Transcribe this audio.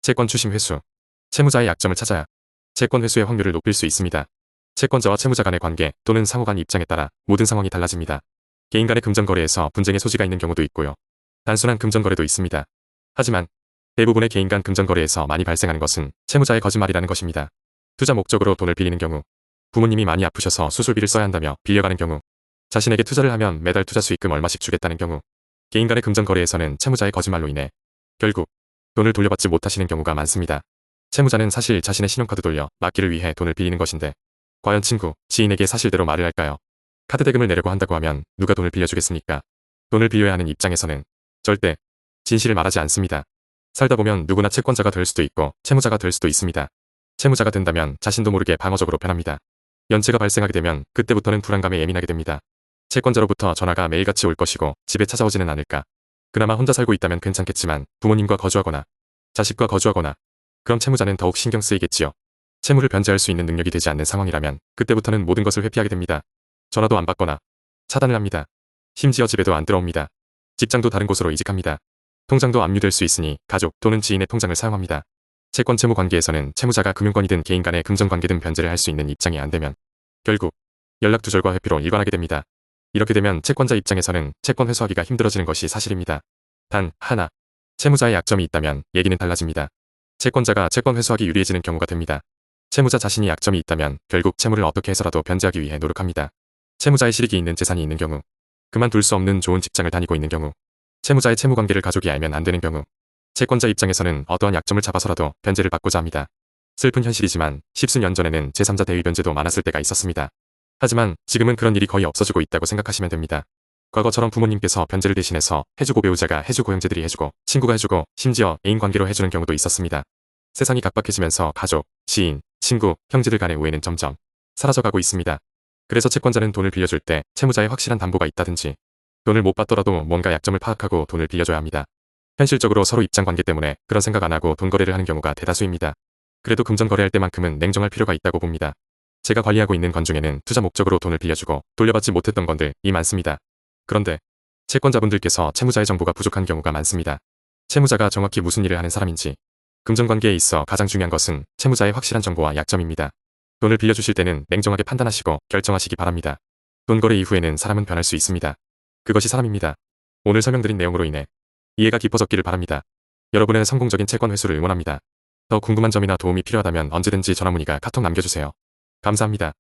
채권 추심 회수. 채무자의 약점을 찾아야 채권 회수의 확률을 높일 수 있습니다. 채권자와 채무자 간의 관계 또는 상호 간 입장에 따라 모든 상황이 달라집니다. 개인 간의 금전거래에서 분쟁의 소지가 있는 경우도 있고요. 단순한 금전거래도 있습니다. 하지만 대부분의 개인 간 금전거래에서 많이 발생하는 것은 채무자의 거짓말이라는 것입니다. 투자 목적으로 돈을 빌리는 경우, 부모님이 많이 아프셔서 수술비를 써야 한다며 빌려가는 경우, 자신에게 투자를 하면 매달 투자 수익금 얼마씩 주겠다는 경우, 개인 간의 금전거래에서는 채무자의 거짓말로 인해 결국 돈을 돌려받지 못하시는 경우가 많습니다. 채무자는 사실 자신의 신용카드 돌려 막기를 위해 돈을 빌리는 것인데 과연 친구, 지인에게 사실대로 말을 할까요? 카드 대금을 내려고 한다고 하면 누가 돈을 빌려주겠습니까? 돈을 빌려야 하는 입장에서는 절대 진실을 말하지 않습니다. 살다 보면 누구나 채권자가 될 수도 있고 채무자가 될 수도 있습니다. 채무자가 된다면 자신도 모르게 방어적으로 변합니다. 연체가 발생하게 되면 그때부터는 불안감에 예민하게 됩니다. 채권자로부터 전화가 매일같이 올 것이고 집에 찾아오지는 않을까. 그나마 혼자 살고 있다면 괜찮겠지만 부모님과 거주하거나 자식과 거주하거나 그럼 채무자는 더욱 신경 쓰이겠지요. 채무를 변제할 수 있는 능력이 되지 않는 상황이라면 그때부터는 모든 것을 회피하게 됩니다. 전화도 안 받거나 차단을 합니다. 심지어 집에도 안 들어옵니다. 직장도 다른 곳으로 이직합니다. 통장도 압류될 수 있으니 가족 또는 지인의 통장을 사용합니다. 채권 채무 관계에서는 채무자가 금융권이든 개인 간의 금전관계든 변제를 할 수 있는 입장이 안 되면 결국 연락 두절과 회피로 일관하게 됩니다. 이렇게 되면 채권자 입장에서는 채권 회수하기가 힘들어지는 것이 사실입니다. 단 하나, 채무자의 약점이 있다면 얘기는 달라집니다. 채권자가 채권 회수하기 유리해지는 경우가 됩니다. 채무자 자신이 약점이 있다면 결국 채무를 어떻게 해서라도 변제하기 위해 노력합니다. 채무자의 실익이 있는 재산이 있는 경우, 그만둘 수 없는 좋은 직장을 다니고 있는 경우, 채무자의 채무관계를 가족이 알면 안 되는 경우, 채권자 입장에서는 어떠한 약점을 잡아서라도 변제를 받고자 합니다. 슬픈 현실이지만 십수년 전에는 제3자 대위 변제도 많았을 때가 있었습니다. 하지만 지금은 그런 일이 거의 없어지고 있다고 생각하시면 됩니다. 과거처럼 부모님께서 변제를 대신해서 해주고 배우자가 해주고 형제들이 해주고 친구가 해주고 심지어 애인 관계로 해주는 경우도 있었습니다. 세상이 각박해지면서 가족, 지인, 친구, 형제들 간의 우애는 점점 사라져가고 있습니다. 그래서 채권자는 돈을 빌려줄 때 채무자의 확실한 담보가 있다든지 돈을 못 받더라도 뭔가 약점을 파악하고 돈을 빌려줘야 합니다. 현실적으로 서로 입장관계 때문에 그런 생각 안 하고 돈 거래를 하는 경우가 대다수입니다. 그래도 금전 거래할 때만큼은 냉정할 필요가 있다고 봅니다. 제가 관리하고 있는 건 중에는 투자 목적으로 돈을 빌려주고 돌려받지 못했던 건들이 많습니다. 그런데 채권자분들께서 채무자의 정보가 부족한 경우가 많습니다. 채무자가 정확히 무슨 일을 하는 사람인지, 금전관계에 있어 가장 중요한 것은 채무자의 확실한 정보와 약점입니다. 돈을 빌려주실 때는 냉정하게 판단하시고 결정하시기 바랍니다. 돈 거래 이후에는 사람은 변할 수 있습니다. 그것이 사람입니다. 오늘 설명드린 내용으로 인해 이해가 깊어졌기를 바랍니다. 여러분의 성공적인 채권 회수를 응원합니다. 더 궁금한 점이나 도움이 필요하다면 언제든지 전화 문의가 카톡 남겨주세요. 감사합니다.